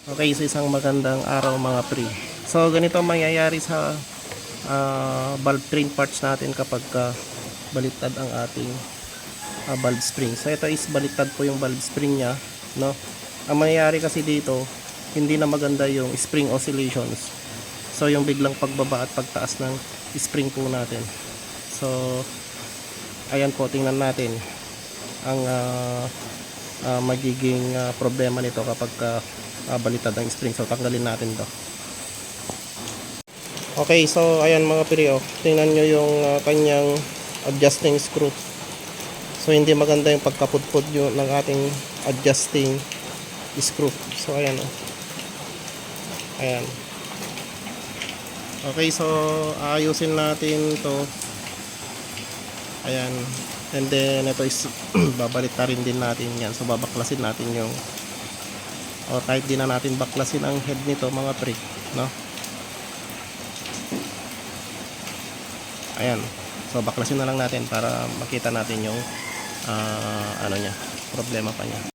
Okay, so isang magandang araw mga pre. So ganito ang mangyayari sa valve train parts natin kapag baliktad ang ating valve spring. So ito is baliktad po yung valve spring nya, no? Ang mangyayari kasi dito, hindi na maganda yung spring oscillations. So yung biglang pagbaba at pagtaas ng spring po natin. So ayan po, tingnan natin ang magiging problema nito kapag baliktad ang spring. So tanggalin natin to. Okay, so ayan mga piri, tingnan nyo yung kanyang adjusting screw. So hindi maganda yung pagkapudpud yun ng ating adjusting screw. So ayan, ayan. Okay, so ayusin natin to. Ayan, and then ito is babalitarin din natin yan. So babaklasin natin yung, o kahit di na natin baklasin ang head nito mga pre, no? Ayan, so baklasin na lang natin para makita natin yung ano nya, problema pa niya.